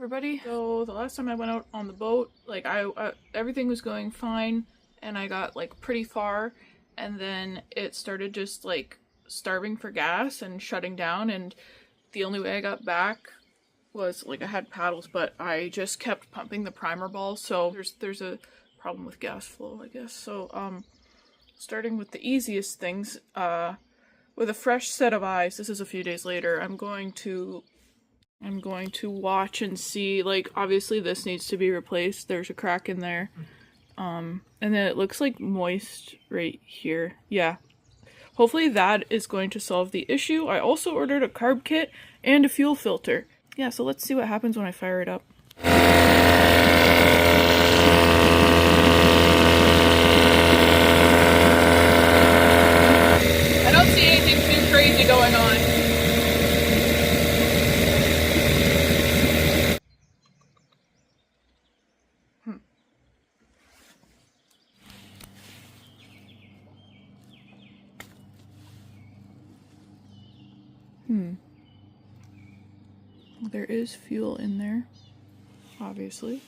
everybody. So the last time I went out on the boat, like everything was going fine and I got like pretty far, and then it started just like starving for gas and shutting down, and the only way I got back was like I had paddles, but I just kept pumping the primer ball, so there's a problem with gas flow, I guess. So starting with the easiest things, with a fresh set of eyes, this is a few days later, I'm going to watch and see, like, obviously this needs to be replaced. There's a crack in there. And then it looks like moist right here. Yeah. Hopefully that is going to solve the issue. I also ordered a carb kit and a fuel filter. Yeah, so let's see what happens when I fire it up. I don't see anything too crazy going on. There is fuel in there, obviously.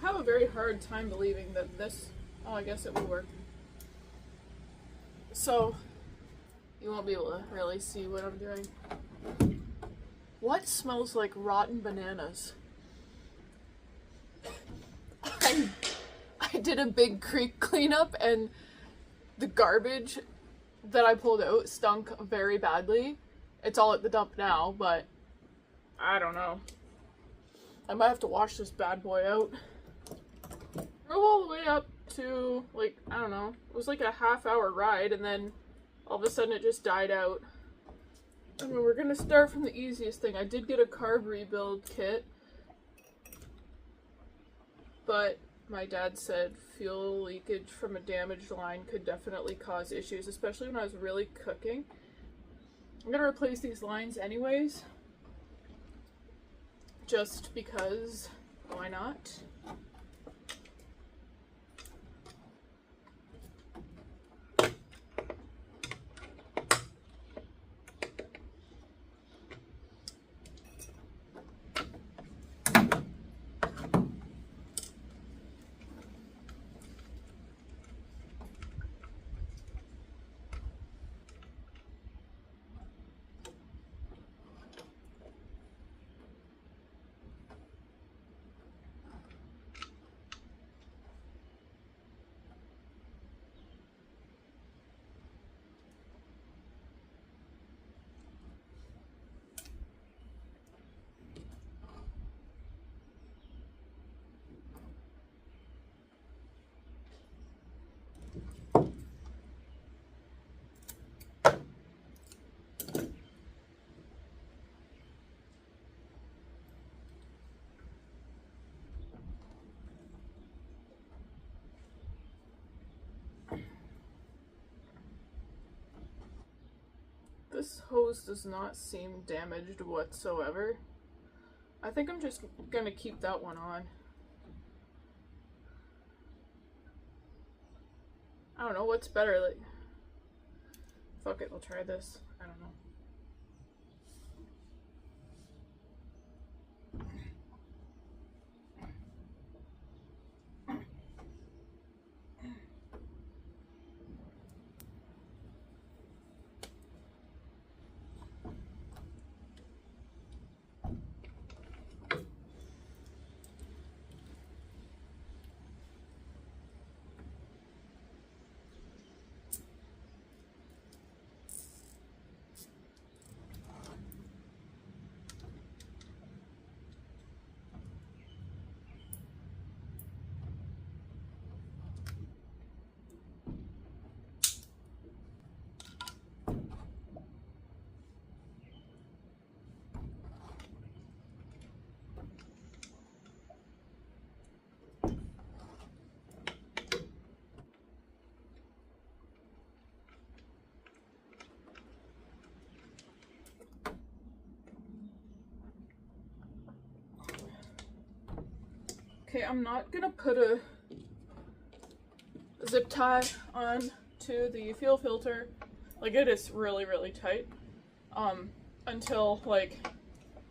I have a very hard time believing that this, oh, I guess it will work. So, you won't be able to really see what I'm doing. What smells like rotten bananas? I did a big creek cleanup and the garbage that I pulled out stunk very badly. It's all at the dump now, but I don't know. I might have to wash this bad boy out. Drove all the way up to, like, I don't know, it was like a half-hour ride, and then all of a sudden it just died out. I mean, we're gonna start from the easiest thing. I did get a carb rebuild kit, but my dad said fuel leakage from a damaged line could definitely cause issues, especially when I was really cooking. I'm gonna replace these lines anyways, just because, why not? This hose does not seem damaged whatsoever. I think I'm just gonna keep that one on. I don't know what's better, like, fuck it, I'll try this. I don't know. Okay, I'm not gonna put a zip tie on to the fuel filter. Like, it is really, really tight. Until, like,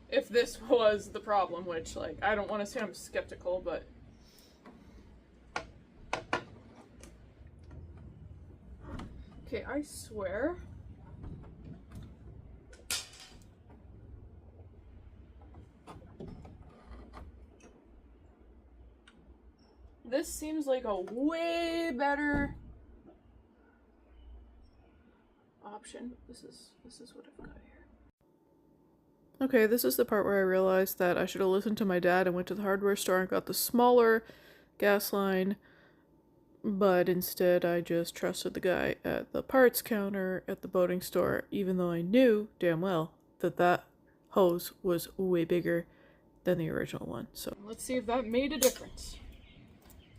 if this was the problem, which, like, I don't want to say I'm skeptical, but okay, I swear this seems like a way better option. This is what I've got here. Okay, this is the part where I realized that I should have listened to my dad and went to the hardware store and got the smaller gas line, but instead I just trusted the guy at the parts counter at the boating store, even though I knew damn well that that hose was way bigger than the original one. So let's see if that made a difference.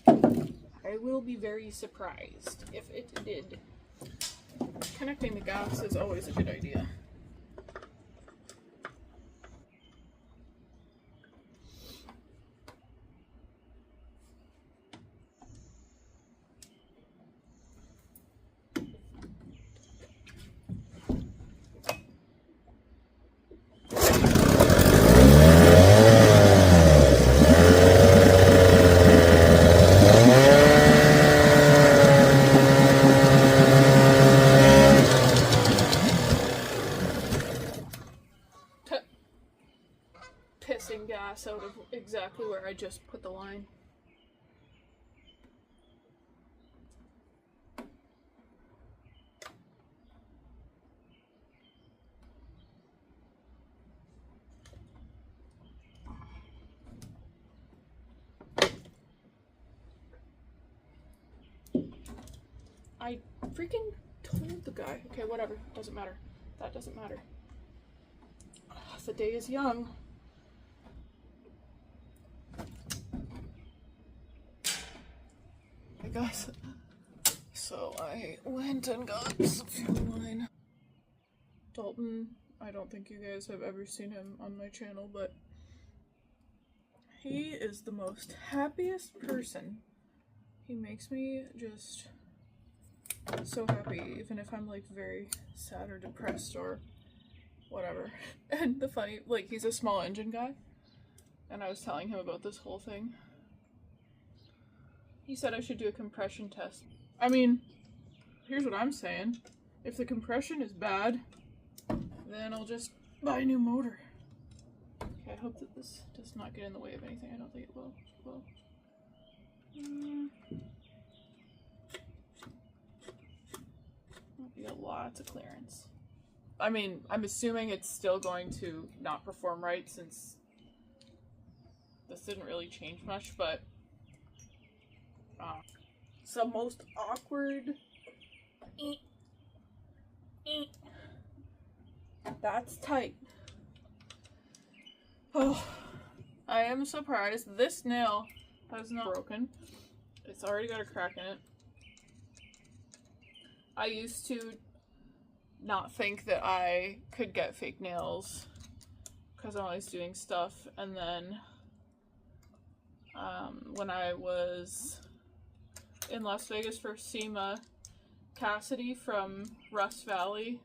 I will be very surprised if it did. Connecting the gas is always a good idea. Pissing gas out of exactly where I just put the line. I freaking told the guy. Okay, whatever. Doesn't matter. That doesn't matter. The day is young. Hey guys. So I went and got some fuel line. Dalton, I don't think you guys have ever seen him on my channel, but he is the most happiest person. He makes me just so happy, even if I'm like very sad or depressed or whatever. And the funny, like, he's a small engine guy, and I was telling him about this whole thing. He said I should do a compression test. I mean, here's what I'm saying. If the compression is bad, then I'll just buy a new motor. Okay, I hope that this does not get in the way of anything. I don't think it will. You got lots of clearance. I mean, I'm assuming it's still going to not perform right since this didn't really change much, but it's the most awkward. That's tight. Oh, I am surprised this nail has not broken. It's already got a crack in it. I used to not think that I could get fake nails because I'm always doing stuff, and then when I was in Las Vegas for SEMA, Cassidy from Rust Valley,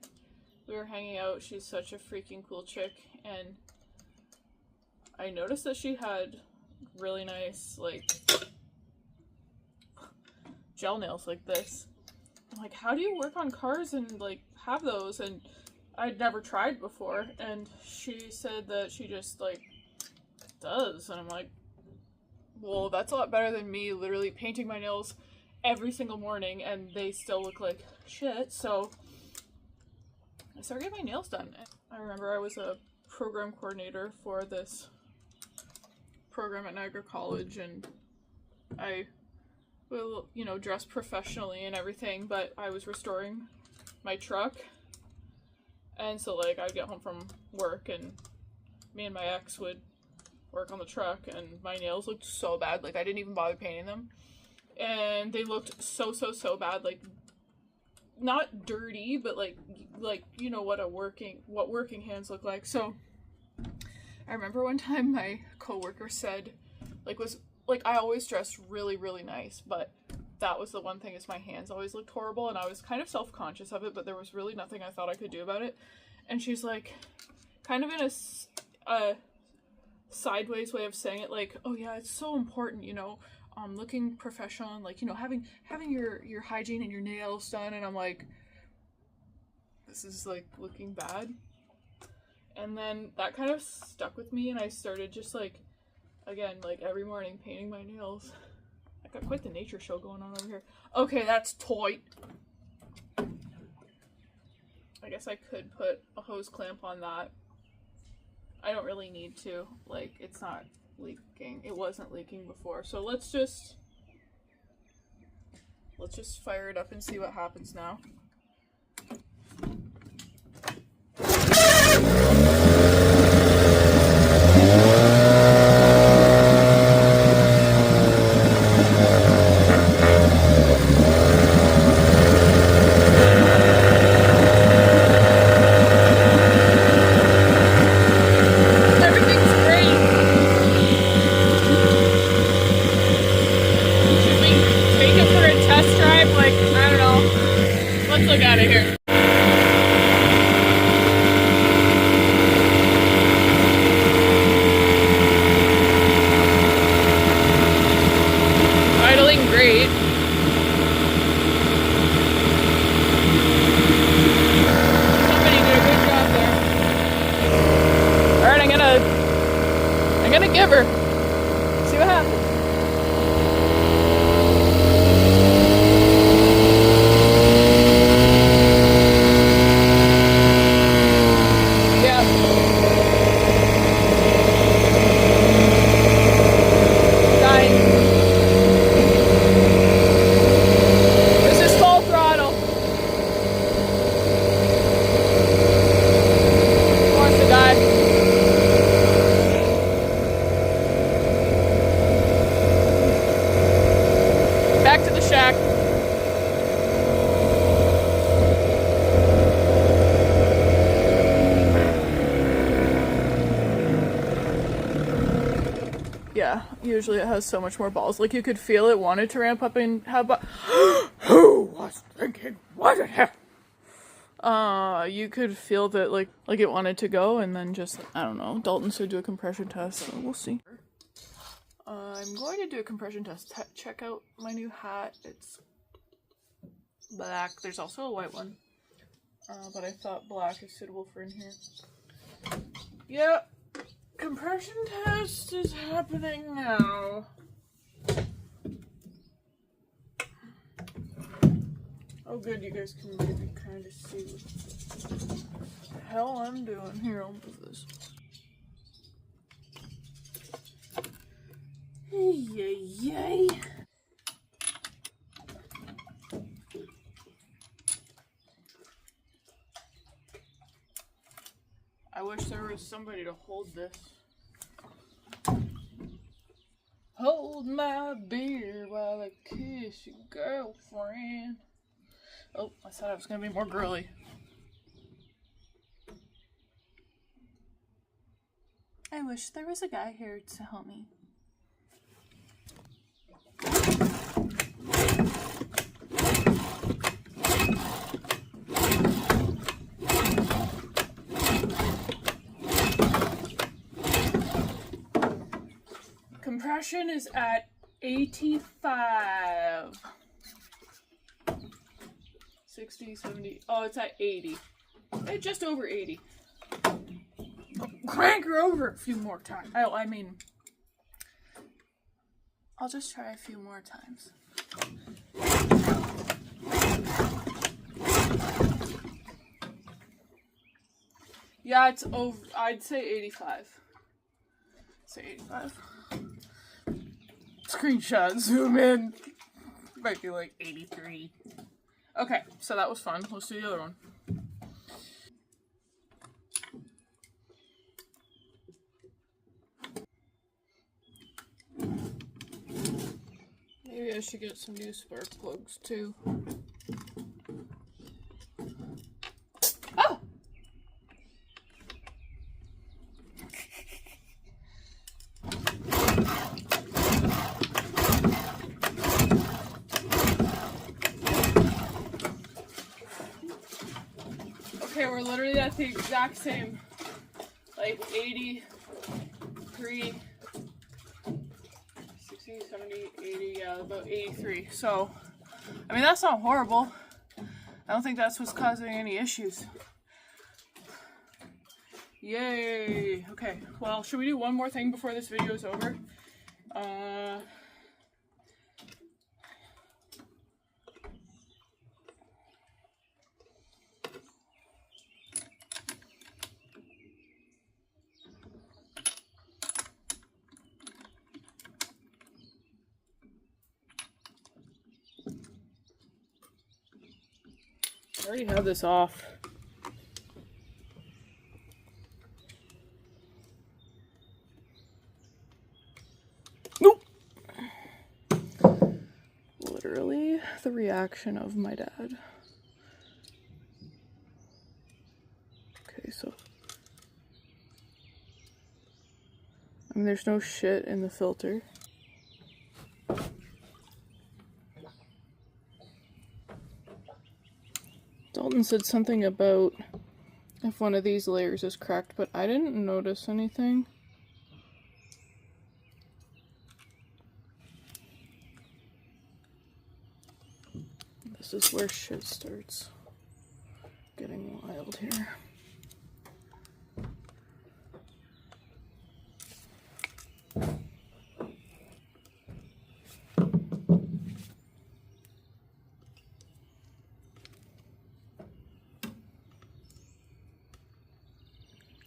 we were hanging out. She's such a freaking cool chick, and I noticed that she had really nice, like, gel nails like this. I'm like, how do you work on cars and, like, have those? And I'd never tried before, and she said that she just, like, does. And I'm like, well, that's a lot better than me literally painting my nails every single morning and they still look like shit. So I started getting my nails done. I remember I was a program coordinator for this program at Niagara College, and I will, you know, dress professionally and everything, but I was restoring my truck, and so, like, I'd get home from work and me and my ex would work on the truck, and my nails looked so bad. Like, I didn't even bother painting them, and they looked so bad. Like, not dirty, but like you know what working hands look like. So I remember one time my coworker said, like, was like, I always dress really, really nice, but that was the one thing, is my hands always looked horrible, and I was kind of self-conscious of it, but there was really nothing I thought I could do about it. And she's like, kind of in a sideways way of saying it, like, oh yeah, it's so important, you know, looking professional, and like, you know, having your hygiene and your nails done. And I'm like, this is like looking bad. And then that kind of stuck with me, and I started just like, again, like every morning painting my nails. I got quite the nature show going on over here. Okay, that's tight. I guess I could put a hose clamp on that. I don't really need to. Like, it's not leaking. It wasn't leaking before. So let's just fire it up and see what happens now. Let's look out of here. Idling great. Somebody did a good job there. Alright, I'm gonna give her. See what happens. Back to the shack. Yeah, usually it has so much more balls. Like, you could feel it wanted to ramp up and have who was thinking what the heck? You could feel that like it wanted to go, and then just, I don't know, Dalton should do a compression test, so we'll see. I'm going to do a compression test. Check out my new hat. It's black. There's also a white one. But I thought black is suitable for in here. Yep. Compression test is happening now. Oh good, you guys can maybe kind of see what the hell I'm doing here. I'll move this. Yay, yay. I wish there was somebody to hold this. Hold my beer while I kiss your girlfriend. Oh, I thought I was gonna be more girly. I wish there was a guy here to help me. Compression is at 85. 60, 70. Oh, it's at 80. It's just over 80. Crank her over a few more times. Oh, I mean, I'll just try a few more times. Yeah, it's over. I'd say 85. Say 85. Screenshot, zoom in. Might be like 83. Okay, so that was fun. Let's do the other one. Maybe I should get some new spark plugs too. Oh! we're literally at the exact same, like 83, 60, 70, 80, yeah, about 83. So, I mean, that's not horrible. I don't think that's what's causing any issues. Yay! Okay, well, should we do one more thing before this video is over? I already have this off. Nope. Literally the reaction of my dad. Okay, so I mean, there's no shit in the filter. Dalton said something about if one of these layers is cracked, but I didn't notice anything. This is where shit starts getting wild here.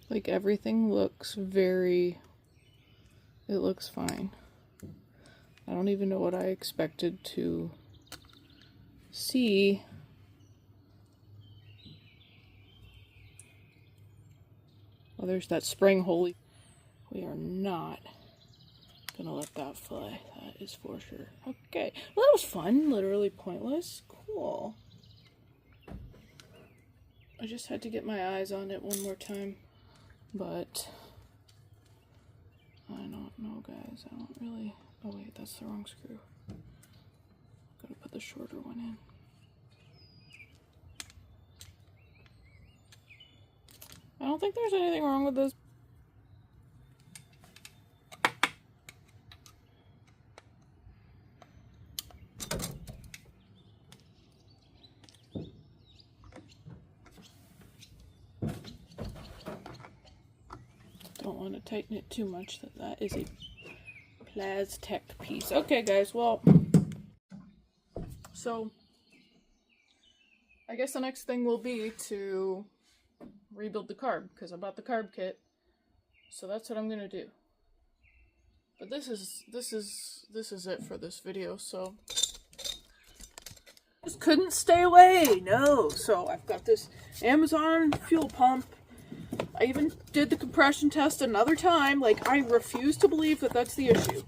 Like, everything looks it looks fine. I don't even know what I expected to see. Oh, there's that spring hole. We are not gonna let that fly. That is for sure. Okay. Well, that was fun. Literally pointless. Cool. I just had to get my eyes on it one more time. But I don't know, guys. I don't really... Oh, wait. That's the wrong screw. Gotta put the shorter one in. I don't think there's anything wrong with this. Don't want to tighten it too much. That is a Plastec piece. Okay, guys. Well, so I guess the next thing will be to rebuild the carb, because I bought the carb kit. So that's what I'm gonna do. But this is it for this video. So just couldn't stay away. No. So I've got this Amazon fuel pump. I even did the compression test another time. Like, I refuse to believe that that's the issue.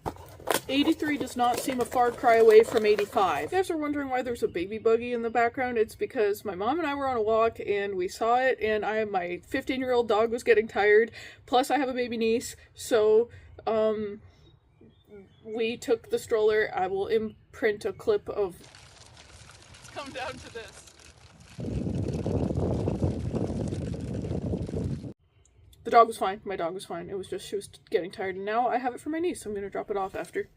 83 does not seem a far cry away from 85. If you guys are wondering why there's a baby buggy in the background, it's because my mom and I were on a walk and we saw it, and my 15-year-old dog was getting tired. Plus, I have a baby niece, so we took the stroller. I will imprint a clip of... Let's come down to this. The dog was fine. My dog was fine. It was just she was getting tired, and now I have it for my niece, so I'm going to drop it off after.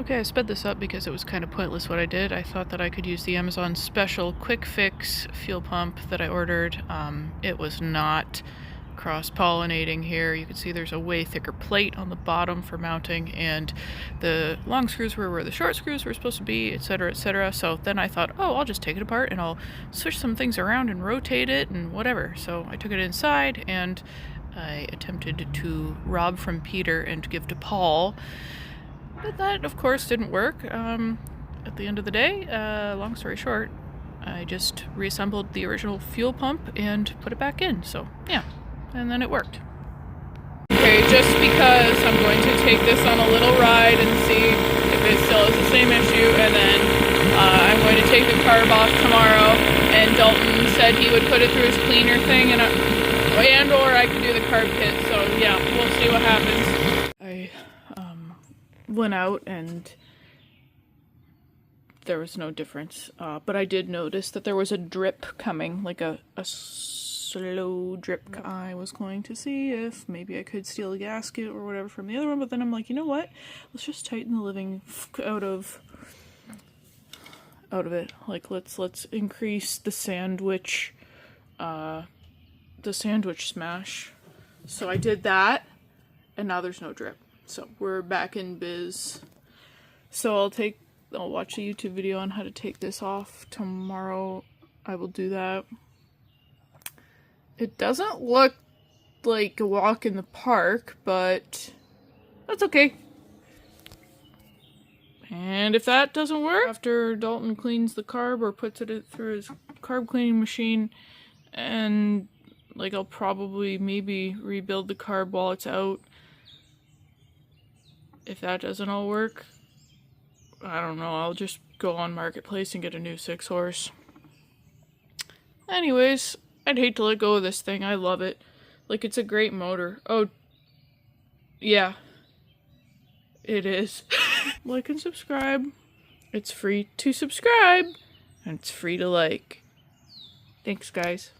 Okay, I sped this up because it was kind of pointless what I did. I thought that I could use the Amazon special quick fix fuel pump that I ordered. It was not cross-pollinating here. You can see there's a way thicker plate on the bottom for mounting, and the long screws were where the short screws were supposed to be, etc., etc. So then I thought, oh, I'll just take it apart and I'll switch some things around and rotate it and whatever. So I took it inside and I attempted to rob from Peter and give to Paul, but that of course didn't work. At the end of the day, long story short, I just reassembled the original fuel pump and put it back in. So yeah. And then it worked. Okay, just because I'm going to take this on a little ride and see if it still has the same issue, and then I'm going to take the carb off tomorrow, and Dalton said he would put it through his cleaner thing, and or I could do the carb kit, so yeah, we'll see what happens. I went out and there was no difference. But I did notice that there was a drip coming, like a slow drip. I was going to see if maybe I could steal a gasket or whatever from the other one, but then I'm like, you know what? Let's just tighten the living out of it. Like, let's increase the sandwich smash. So I did that, and now there's no drip. So we're back in biz. So I'll watch a YouTube video on how to take this off tomorrow. I will do that. It doesn't look like a walk in the park, but that's okay. And if that doesn't work, after Dalton cleans the carb or puts it through his carb cleaning machine, and like I'll probably maybe rebuild the carb while it's out. If that doesn't all work, I don't know, I'll just go on Marketplace and get a new 6-horse. Anyways, I'd hate to let go of this thing. I love it. Like, it's a great motor. Oh, yeah. It is. Like and subscribe. It's free to subscribe. And it's free to like. Thanks, guys.